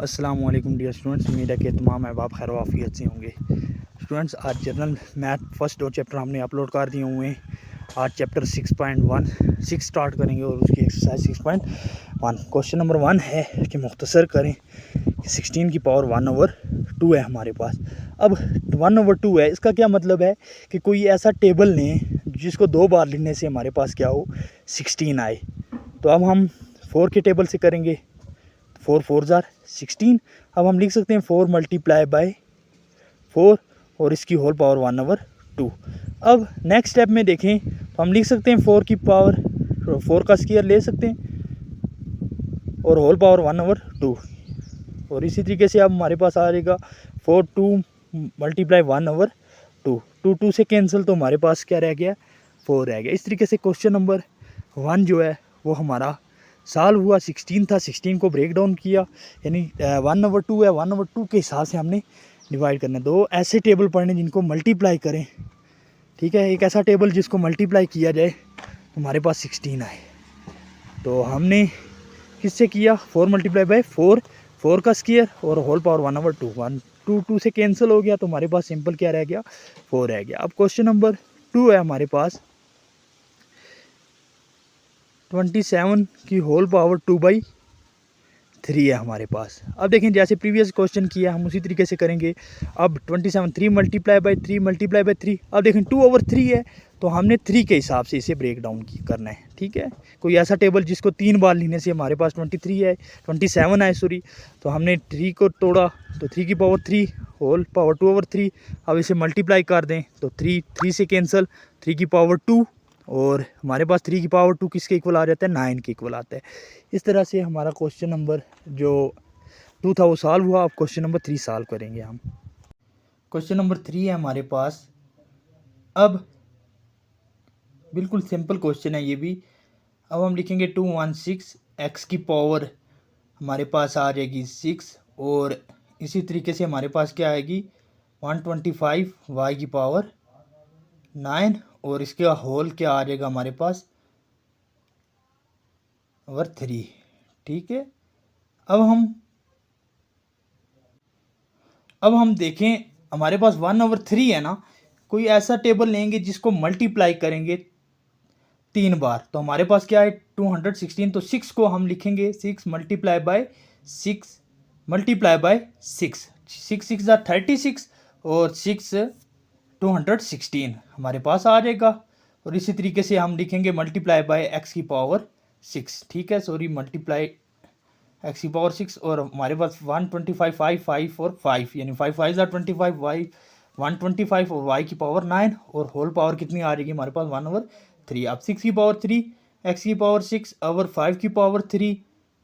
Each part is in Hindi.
अस्सलाम वालेकुम डियर स्टूडेंट्स, उम्मीद है कि तमाम अहबाब खैर वाफियत से होंगे। स्टूडेंट्स, आज जनरल मैथ फर्स्ट 2 चैप्टर हमने अपलोड कर दिए हुए हैं। आज चैप्टर 6.16 स्टार्ट करेंगे और उसकी एक्सरसाइज 6.1। क्वेश्चन नंबर 1 है कि मुख्तसर करें कि 16 की पावर 1/2 है हमारे पास। अब 1/2 है, इसका क्या मतलब है कि कोई ऐसा टेबल लें जिसको 2 बार लिखने से हमारे पास क्या हो 16 आए। तो अब हम 4 के टेबल से करेंगे। 4 4 जार 16। अब हम लिख सकते हैं 4 मल्टीप्लाई बाय 4 और इसकी होल पावर 1/2। अब नेक्स्ट स्टेप में देखें तो हम लिख सकते हैं 4 की पावर 4 का स्क्वायर ले सकते हैं और होल पावर 1/2। और इसी तरीके से अब हमारे पास आ जाएगा 4 2 मल्टीप्लाई 1/2। 2 2 से कैंसिल, तो हमारे पास क्या रह गया 4 रह गया। इस तरीके से क्वेश्चन नंबर 1 जो है वो हमारा सॉल्व हुआ। 16 था, 16 को ब्रेक डाउन किया, यानी 1/2 है, 1/2 के हिसाब से हमने डिवाइड करना है। 2 ऐसे टेबल पढ़ने जिनको मल्टीप्लाई करें, ठीक है। एक ऐसा टेबल जिसको मल्टीप्लाई किया जाए तो हमारे पास 16 आए। तो हमने किससे किया 4 मल्टीप्लाई बाय 4, 4 का स्क्वायर और होल पावर 1/2। 1 2 2 से कैंसिल हो गया, तो हमारे पास सिंपल क्या रह गया 4 रह गया। अब क्वेश्चन नंबर 2 है हमारे पास 27 की होल पावर 2/3 है हमारे पास। अब देखें, जैसे प्रीवियस क्वेश्चन किया हम उसी तरीके से करेंगे। अब 27 3 मल्टीप्लाई बाय 3 मल्टीप्लाई बाय 3। अब देखें 2/3 है, तो हमने 3 के हिसाब से इसे ब्रेक डाउन करना है, ठीक है। कोई ऐसा टेबल जिसको 3 बार लिखने से हमारे पास 27 आए सॉरी, तो हमने 3 को तोड़ा तो 3 की पावर 3 होल पावर 2/3। अब इसे मल्टीप्लाई कर दें तो 3 से कैंसिल, 3 की पावर 2 और हमारे पास 3 की पावर 2 किसके इक्वल आ जाता है 9 के इक्वल आता है। इस तरह से हमारा क्वेश्चन नंबर जो 2 था वो सॉल्व हुआ। अब क्वेश्चन नंबर 3 सॉल्व करेंगे हम। क्वेश्चन नंबर 3 है हमारे पास। अब बिल्कुल सिंपल क्वेश्चन है ये भी। अब हम लिखेंगे 216 एक्स की पावर हमारे पास आ जाएगी 6 और इसी तरीके से हमारे पास क्या आएगी 125 वाई की पावर 9 और इसका होल क्या आ जाएगा हमारे पास ओवर 3, ठीक है। अब हम देखें हमारे पास 1/3 है ना। कोई ऐसा टेबल लेंगे जिसको मल्टीप्लाई करेंगे 3 बार, तो हमारे पास क्या है 216। तो 6 को हम लिखेंगे 6 मल्टीप्लाई बाय 6 मल्टीप्लाई बाय 6 6 6 36 और 6 216 हमारे पास आ जाएगा। और इसी तरीके से हम लिखेंगे मल्टीप्लाई बाय एक्स की पावर 6, ठीक है, सॉरी मल्टीप्लाई एक्स की पावर 6 और हमारे पास 125 5 5 और 5 यानी 5 5 25 वाई 125 और वाई की पावर 9 और होल पावर कितनी आ जाएगी हमारे पास 1/3। अब 6 की पावर 3 एक्स की पावर 6 ओवर 5 की पावर 3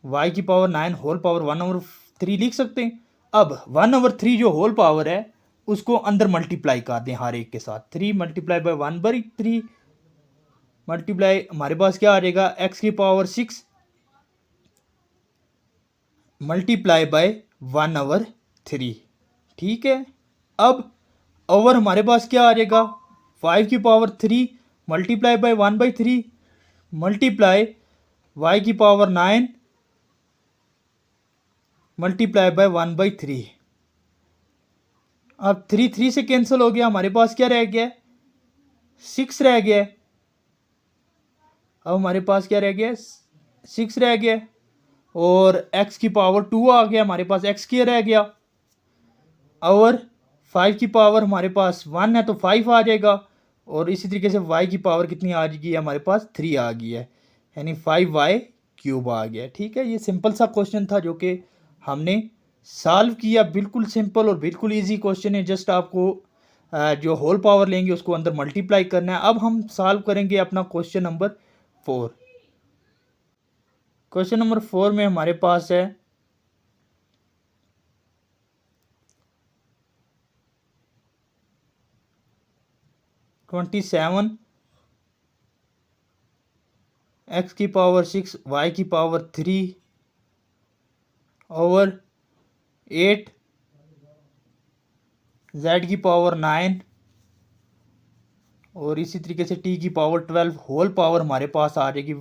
वाई की पावर 9 होल पावर 1/3 लिख सकते हैं। अब 1/3 जो होल पावर है उसको अंदर मल्टीप्लाई कर दें हर एक के साथ। 3 मल्टीप्लाई बाय 1/3 मल्टीप्लाई हमारे पास क्या आ जाएगा एक्स की पावर 6 मल्टीप्लाई बाय 1/3, ठीक है। अब ओवर हमारे पास क्या आ जाएगा 5 की power 3 multiply by 1/3 multiply y की पावर 9 मल्टीप्लाई बाय 1/3। अब 3 3 से कैंसिल हो गया, हमारे पास क्या रह गया 6 रह गया। अब हमारे पास क्या रह गया 6 रह गया और x की पावर 2 आ गया, हमारे पास x स्क्वायर रह गया। और 5 की पावर हमारे पास 1 है तो 5 आ जाएगा और इसी तरीके से y की पावर कितनी आ जाएगी हमारे पास 3 आ गई है, यानी 5y³ आ गया, ठीक है। ये सिंपल सा क्वेश्चन था जो कि हमने सॉल्व किया। बिल्कुल सिंपल और बिल्कुल इजी क्वेश्चन है। जस्ट आपको जो होल पावर लेंगे उसको अंदर मल्टीप्लाई करना है। अब हम सॉल्व करेंगे अपना क्वेश्चन नंबर 4। क्वेश्चन नंबर 4 में हमारे पास है 27 एक्स की पावर 6 वाई की पावर 3 ओवर 8 जेड की पावर 9 और इसी तरीके से टी की पावर 12 होल पावर हमारे पास आ जाएगी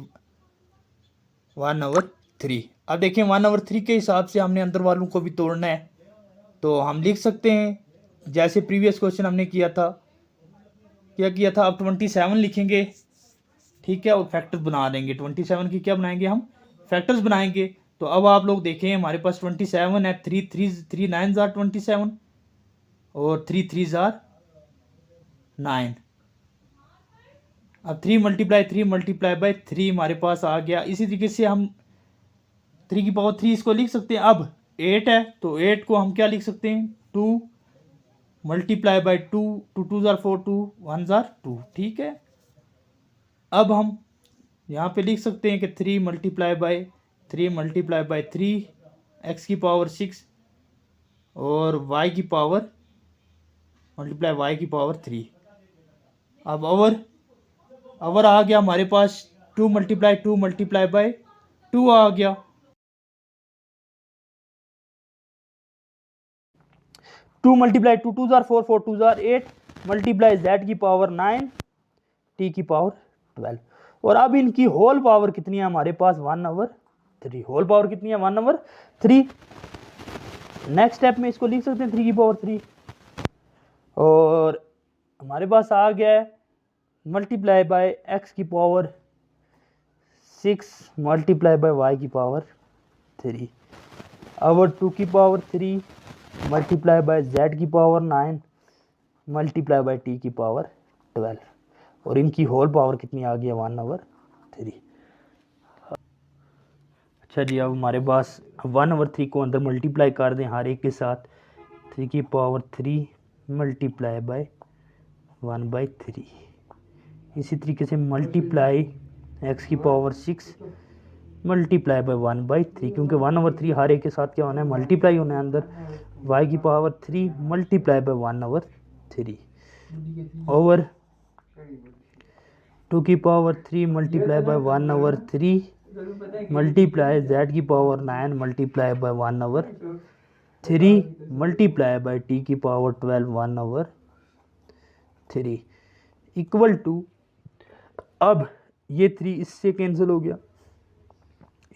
1/3। अब देखें 1/3 के हिसाब से हमने अंदर वालों को भी तोड़ना है, तो हम लिख सकते हैं जैसे प्रीवियस क्वेश्चन हमने किया था। क्या किया था, अब 27 लिखेंगे, ठीक है, और फैक्टर्स बना देंगे। 27 की क्या बनाएंगे हम, फैक्टर्स बनाएंगे। तो अब आप लोग देखें हमारे पास 27 है, 3 9 जार 27 और 3 जार 9। अब 3 मल्टीप्लाई बाय 3 हमारे पास आ गया। इसी तरीके से हम 3 की पावर 3 इसको लिख सकते हैं। अब 8 है तो 8 को हम क्या लिख सकते हैं, 2 मल्टीप्लाई बाय 2, 2 जार 4, 2 1 जार 2, ठीक है। अब हम यहाँ पे लिख सकते हैं कि 3 मल्टीप्लाई बाय 3 एक्स की पावर 6 और वाई की पावर मल्टीप्लाई वाई की पावर 3। अब ओवर आ गया हमारे पास 2 मल्टीप्लाई बाय 2 आ गया। 2 multiply 2, 2 jar 4, 4 2 jar 8 multiply z की पावर 9 टी की पावर 12। और अब इनकी होल पावर कितनी है हमारे पास, 1/3। होल पावर कितनी है, 1/3। नेक्स्ट स्टेप में इसको लिख सकते हैं 3 की पावर 3 और हमारे पास आ गया है मल्टीप्लाई बाय एक्स की पावर 6 मल्टीप्लाई बाय वाई की पावर 3 ओवर 2 की पावर 3 मल्टीप्लाई बाय जेड की पावर 9 मल्टीप्लाई बाय टी की पावर 12 और इनकी होल पावर कितनी आ गई है, 1/3। अच्छा जी, अब हमारे पास 1/3 को अंदर मल्टीप्लाई कर दें हर एक के साथ। 3 की पावर 3 मल्टीप्लाई बाय 1/3। इसी तरीके से मल्टीप्लाई एक्स की पावर 6 मल्टीप्लाई बाय 1/3, क्योंकि 1/3 हर एक के साथ क्या होना है, मल्टीप्लाई होना है अंदर। वाई की पावर 3 मल्टीप्लाई बाय 1/3 ओवर 2 की power 3 multiply by 1/3 multiply z की power 9 multiply by 1/3 multiply by t की पावर 12 1/3 इक्वल टू, अब ये 3 इससे कैंसिल हो गया,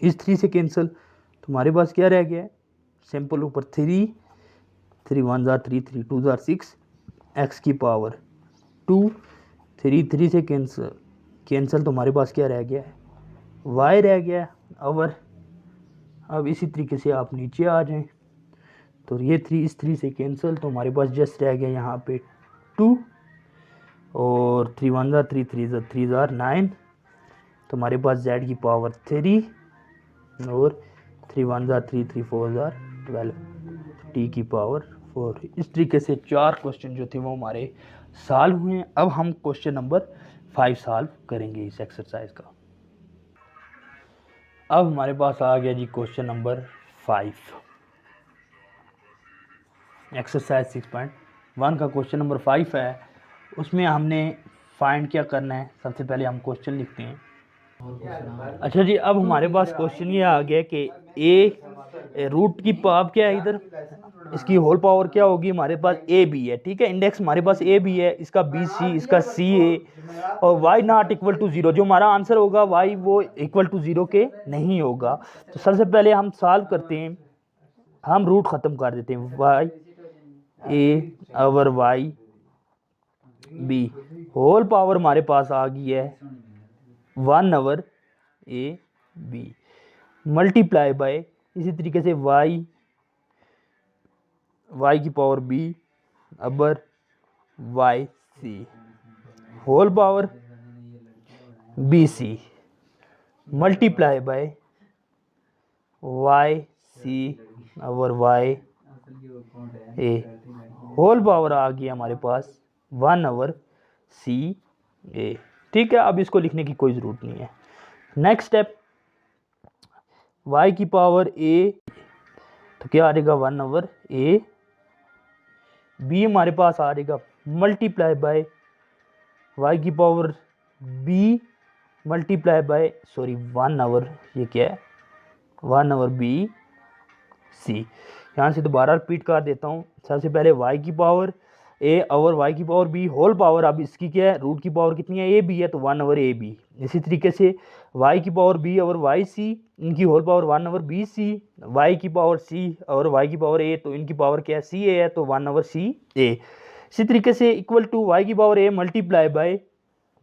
इस 3 से कैंसिल, तो हमारे पास क्या रह गया है, सिंपल ऊपर 3 1 जार 3 3 2 जार 6 एक्स की पावर 2 3 से कैंसिल तो हमारे पास क्या रह गया है, वाई रह गया है ओवर। अब इसी तरीके से आप नीचे आ जाएं तो ये 3 इस 3 से कैंसिल, तो हमारे पास जस्ट रह गया यहाँ पे 2 और 3 1 जार 3 जार 9, तो हमारे पास जेड की पावर 3 और 3 1 जार 3 4 जार 12 टी की पावर 4। इस तरीके से 4 क्वेश्चन जो थे वो हमारे सॉल्व हुए हैं। अब हम क्वेश्चन नंबर 5 सॉल्व करेंगे इस एक्सरसाइज का। अब हमारे पास आ गया जी क्वेश्चन नंबर 5, एक्सरसाइज 6.1 का क्वेश्चन नंबर 5 है। उसमें हमने फाइंड क्या करना है, सबसे पहले हम क्वेश्चन लिखते हैं। अच्छा जी, अब हमारे पास क्वेश्चन ये आ गया कि ए रूट की पावर क्या है, इधर इसकी होल पावर क्या होगी, हमारे पास ए बी है, ठीक है, इंडेक्स हमारे पास ए बी है, इसका बी सी, इसका सी ए और वाई नॉट इक्वल टू 0। जो हमारा आंसर होगा वाई वो इक्वल टू 0 के नहीं होगा। तो सबसे पहले हम सॉल्व करते हैं, हम रूट ख़त्म कर देते हैं, y a over y b whole power हमारे पास आ गई है 1/a b मल्टीप्लाई बाय इसी तरीके से y की power b over y c whole power b c multiply by y c over y a whole power आ गई हमारे पास 1/c a, ठीक है। अब इसको लिखने की कोई ज़रूरत नहीं है। नेक्स्ट स्टेप, y की पावर a तो क्या आ जाएगा 1/a b हमारे पास आ जाएगा मल्टीप्लाई बाय y की पावर b मल्टीप्लाई बाय 1/, ये क्या है 1/b c। यहाँ से दोबारा रिपीट कर देता हूँ। सबसे पहले y की पावर ए ओवर वाई की पावर बी होल पावर। अब इसकी क्या है, रूट की पावर कितनी है, ए बी है, तो 1 ओवर ए बी। इसी तरीके से वाई की power b over y c, इनकी whole power 1 over b c. Y की पावर सी और वाई की पावर ए, तो इनकी पावर क्या है, सी ए है, तो 1 ओवर सी ए। इसी तरीके से इक्वल टू वाई की power a multiply by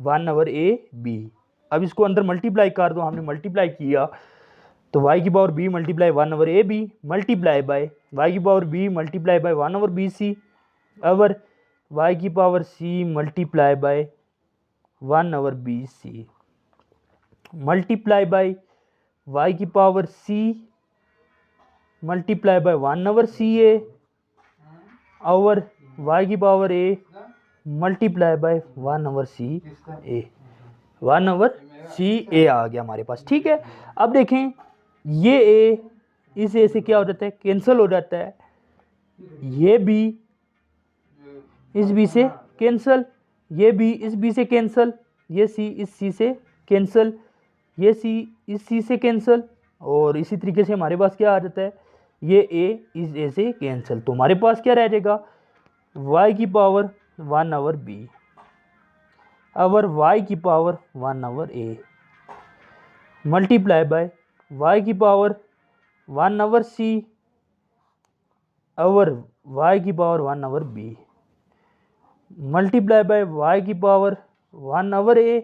1 over a b. अब इसको अंदर मल्टीप्लाई कर दो, हमने मल्टीप्लाई किया तो वाई की power b multiply 1 over a b multiply by y की power b multiply by 1 over b c over y की power c multiply by 1 over b c multiply by y की power c multiply by 1 over c a over y की power a multiply by 1 over c a. 1 over c a आ गया हमारे पास, ठीक है। अब देखें ये ए इस ए से क्या हो जाता है, कैंसिल हो जाता है। ये बी इस बी से कैंसिल, ये बी इस बी से कैंसिल, ये सी इस सी से कैंसिल, ये सी इस सी से कैंसिल, और इसी तरीके से हमारे पास क्या आ जाता है, ये ए इस ए से कैंसिल। तो हमारे पास क्या रह जाएगा, y की power 1 over b over y की power 1 over a multiply by y की power 1 over c over y की power 1 over b multiply by y की power 1 over a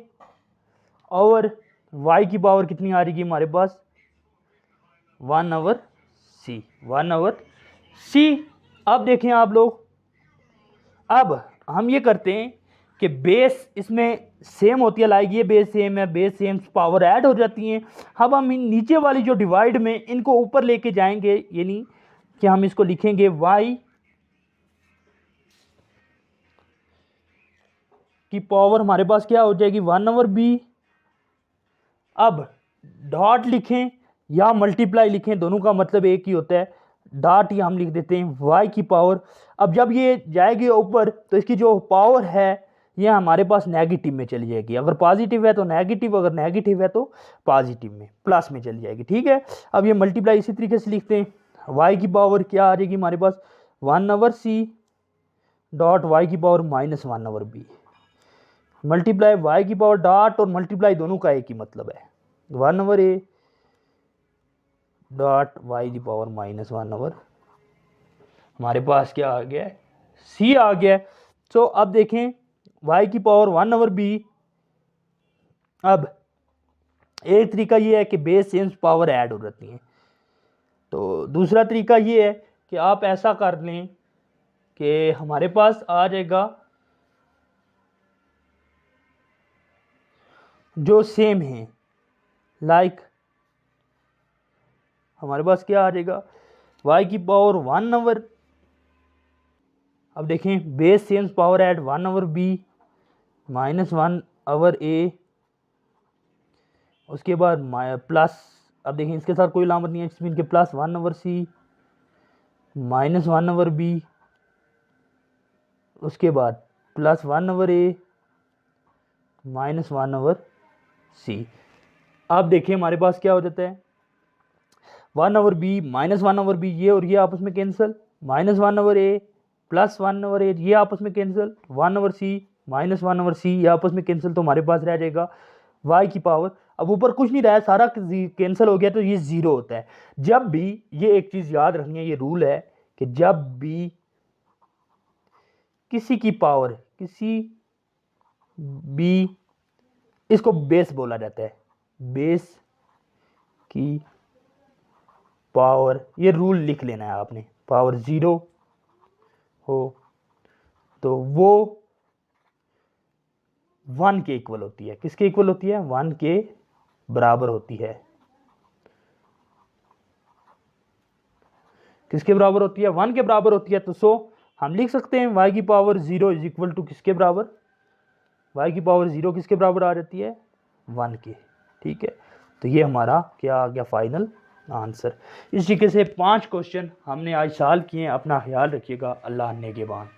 over y की पावर कितनी आ रही है हमारे पास, 1 ओवर सी, 1 ओवर सी। अब देखें आप लोग, अब हम ये करते हैं कि बेस इसमें सेम होती है, लाइक ये बेस सेम है, बेस सेम, पावर ऐड हो जाती हैं। अब हम इन नीचे वाली जो डिवाइड में इनको ऊपर लेके जाएंगे, यानी कि हम इसको लिखेंगे y की पावर हमारे पास क्या हो जाएगी, 1 ओवर बी। अब डॉट लिखें या मल्टीप्लाई लिखें, दोनों का मतलब एक ही होता है। डॉट ही हम लिख देते हैं y की पावर। अब जब ये जाएगी ऊपर तो इसकी जो पावर है ये हमारे पास नेगेटिव में चली जाएगी। अगर पॉजिटिव है तो नेगेटिव, अगर नेगेटिव है तो पॉजिटिव में, प्लस में चली जाएगी, ठीक है। अब ये मल्टीप्लाई इसी तरीके से लिखते हैं, y की पावर क्या आ जाएगी हमारे पास, 1 ओवर सी डॉट y की power -1 over b multiply y की पावर डॉट और मल्टीप्लाई दोनों का एक ही मतलब है, 1 ओवर ए डॉट y की पावर -1 ओवर हमारे पास क्या आ गया, c आ गया। तो अब देखें y की पावर 1 ओवर b। अब एक तरीका ये है कि बेस सेम पावर ऐड हो जाती हैं, तो दूसरा तरीका ये है कि आप ऐसा कर लें कि हमारे पास आ जाएगा जो सेम है, लाइक हमारे पास क्या आ जाएगा, y की पावर 1 ओवर, अब देखें base same power add 1 over b -1 over a, उसके बाद प्लस, अब देखें इसके साथ कोई अलामत नहीं है, इसमें इनके plus 1 over c -1 over b, उसके बाद plus 1 over a -1 over c। अब देखिए हमारे पास क्या हो जाता है, 1 ओवर b -1 ओवर b, ये और ये आपस में cancel, -1 over a plus 1 over a, ये आपस में cancel, 1 over c -1 over c, ये आपस में कैंसिल। तो हमारे पास रह जाएगा y की पावर, अब ऊपर कुछ नहीं रहा, सारा कैंसिल हो गया, तो ये 0 होता है। जब भी, ये एक चीज़ याद रखनी है, ये रूल है कि जब भी किसी की पावर, किसी भी, इसको बेस बोला जाता है, बेस की पावर, ये रूल लिख लेना है आपने, पावर 0 हो तो वो 1 के इक्वल होती है। किसके इक्वल होती है, 1 के बराबर होती है। किसके बराबर होती है, 1 के बराबर होती है। तो सो हम लिख सकते हैं y की पावर 0 इज इक्वल टू किसके बराबर, y की पावर 0 किसके बराबर आ जाती है, 1 के, ठीक है। तो ये हमारा क्या आ गया फाइनल आंसर। इस तरीके से 5 क्वेश्चन हमने आज सॉल्व किए। अपना ख्याल रखिएगा। अल्लाह ने के बाद।